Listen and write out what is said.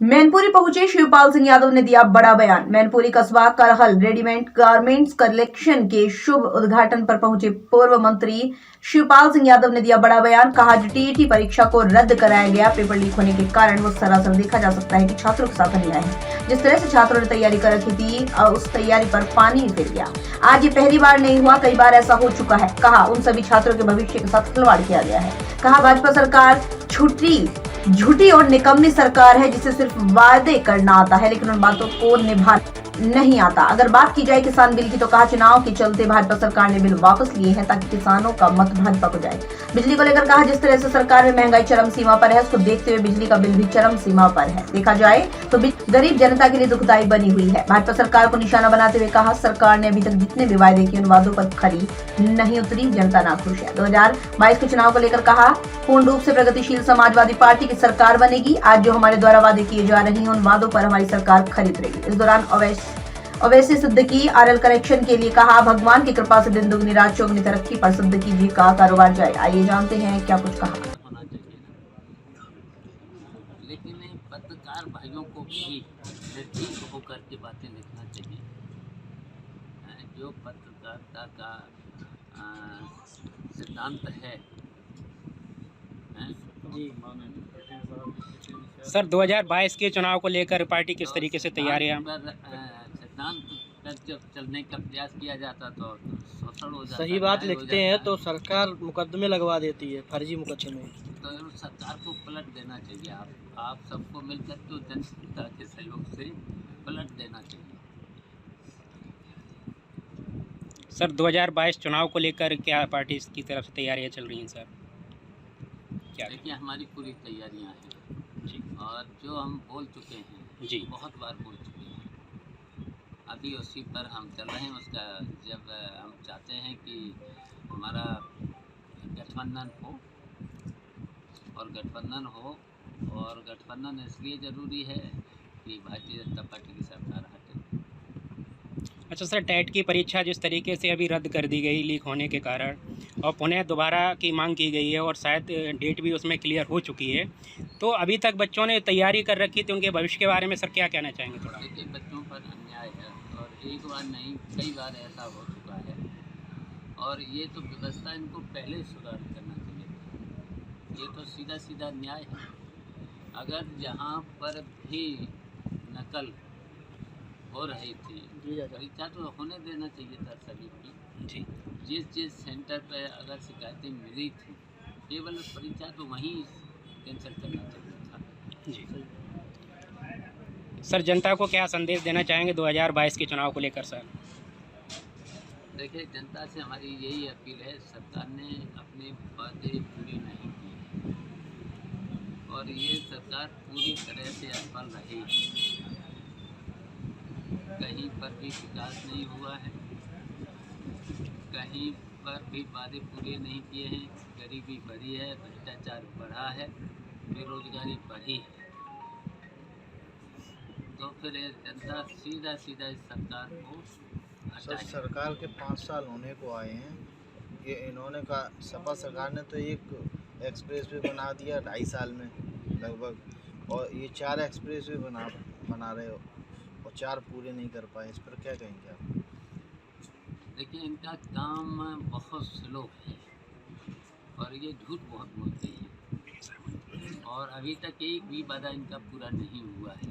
मैनपुरी पहुंचे शिवपाल सिंह यादव ने दिया बड़ा बयान। मैनपुरी कस्बा करहल रेडीमेड गारमेंट्स कलेक्शन के शुभ उद्घाटन पर पहुंचे पूर्व मंत्री शिवपाल सिंह यादव ने दिया बड़ा बयान। कहा, टीईटी परीक्षा को रद्द कराया गया। पेपर लीक होने के कारण वो सरासर देखा जा सकता है कि छात्रों के साथ अन्याय है। जिस तरह से छात्रों ने तैयारी कर रखी थी, उस तैयारी पर पानी फिर गया। आज ये पहली बार नहीं हुआ, कई बार ऐसा हो चुका है। कहा, उन सभी छात्रों के भविष्य के साथ खिलवाड़ किया गया है। कहा, भाजपा सरकार झूठी और निकम्मी सरकार है, जिसे सिर्फ वादे करना आता है लेकिन उन बातों को निभाना नहीं आता। अगर बात की जाए किसान बिल की, तो कहा, चुनाव के चलते भाजपा सरकार ने बिल वापस लिए हैं ताकि किसानों का मत भाजपा को जाए। बिजली को लेकर कहा, जिस तरह से सरकार में महंगाई चरम सीमा पर है, उसको देखते हुए बिजली का बिल भी चरम सीमा पर है। देखा जाए तो गरीब जनता के लिए दुखदायी बनी हुई है। भाजपा सरकार को निशाना बनाते हुए कहा, सरकार ने अभी तक जितने भी वादे किए उन वादों पर खरी नहीं उतरी, जनता नाखुश है। 2022 के चुनाव को लेकर कहा, पूर्ण रूप से प्रगतिशील समाजवादी पार्टी की सरकार बनेगी। आज जो हमारे द्वारा वादे किए जा रहे हैं, उन वादों पर हमारी सरकार खरी उतरेगी। इस दौरान अवैसी सिद्दीकी आरएल करेक्शन के लिए कहा, भगवान की कृपा से दिन दुगनी रात चौगुनी तरक्की पर सिद्दीकी जी का कारोबार जाए। आइए जानते हैं क्या कुछ कहा। होना चाहिए, लेकिन पत्रकार भाइयों को भी निर्भीक होकर के बातें लिखना चाहिए। जो पत्रकारिता का सिद्धांत है जी सर, 2022 के चुनाव को लेकर पार्टी किस तरीके से तैयारियां सिद्धांत पर जब चलने का प्रयास किया जाता तो शोषण हो जाता, सही बात लिखते हैं तो सरकार मुकदमे लगवा देती है, फर्जी मुकदमे। तो सरकार को पलट देना चाहिए। आप सबको मिलकर तो जनता के सहयोग से पलट देना चाहिए। सर, 2022 चुनाव को लेकर क्या पार्टी की तरफ से तैयारियां चल रही हैं सर? क्या देखिए, हमारी पूरी तैयारियां हैं जी, और जो हम बोल चुके हैं जी, बहुत बार बोल चुके हैं, अभी उसी पर हम चल रहे हैं। उसका जब हम चाहते हैं कि हमारा गठबंधन हो, और गठबंधन इसलिए ज़रूरी है कि भारतीय जनता पार्टी की सरकार हटे। अच्छा सर, टेट की परीक्षा जिस तरीके से अभी रद्द कर दी गई लीक होने के कारण, और पुनः दोबारा की मांग की गई है और शायद डेट भी उसमें क्लियर हो चुकी है, तो अभी तक बच्चों ने तैयारी कर रखी थी, उनके भविष्य के बारे में सर क्या कहना चाहेंगे थोड़ा? देखिए, बच्चों पर अन्याय है और एक बार नहीं कई बार ऐसा हो चुका है, और ये तो व्यवस्था इनको पहले सुधार करना चाहिए। ये तो सीधा सीधा न्याय है। अगर जहाँ पर भी नकल हो रही थी, परीक्षा तो होने देना चाहिए था सभी की। जी, जिस सेंटर पर अगर शिकायतें मिली थी, केवल परीक्षा तो वहीं कैंसिल करना चाहिए था। जी। सर, जनता को क्या संदेश देना चाहेंगे 2022 के चुनाव को लेकर सर? देखिए, जनता से हमारी यही अपील है, सरकार ने अपने वादे पूरे नहीं किए और ये सरकार पूरी तरह से असफल रही। कहीं पर भी विकास नहीं हुआ है, कहीं पर भी वादे पूरे नहीं किए हैं। गरीबी बढ़ी है, भ्रष्टाचार बढ़ा है, बेरोजगारी बढ़ी है। तो फिर जनता सीधा सीधा इस सरकार को सर, सरकार के 5 साल होने को आए हैं। ये इन्होंने का सपा सरकार ने तो एक एक्सप्रेस वे बना दिया 2.5 साल में लगभग, और ये 4 एक्सप्रेस वे बना रहे हो और 4 पूरे नहीं कर पाए। इस पर क्या कहेंगे आप? देखिए, इनका काम बहुत स्लो है और ये झूठ बहुत बोलते हैं और अभी तक एक भी वादा इनका पूरा नहीं हुआ है।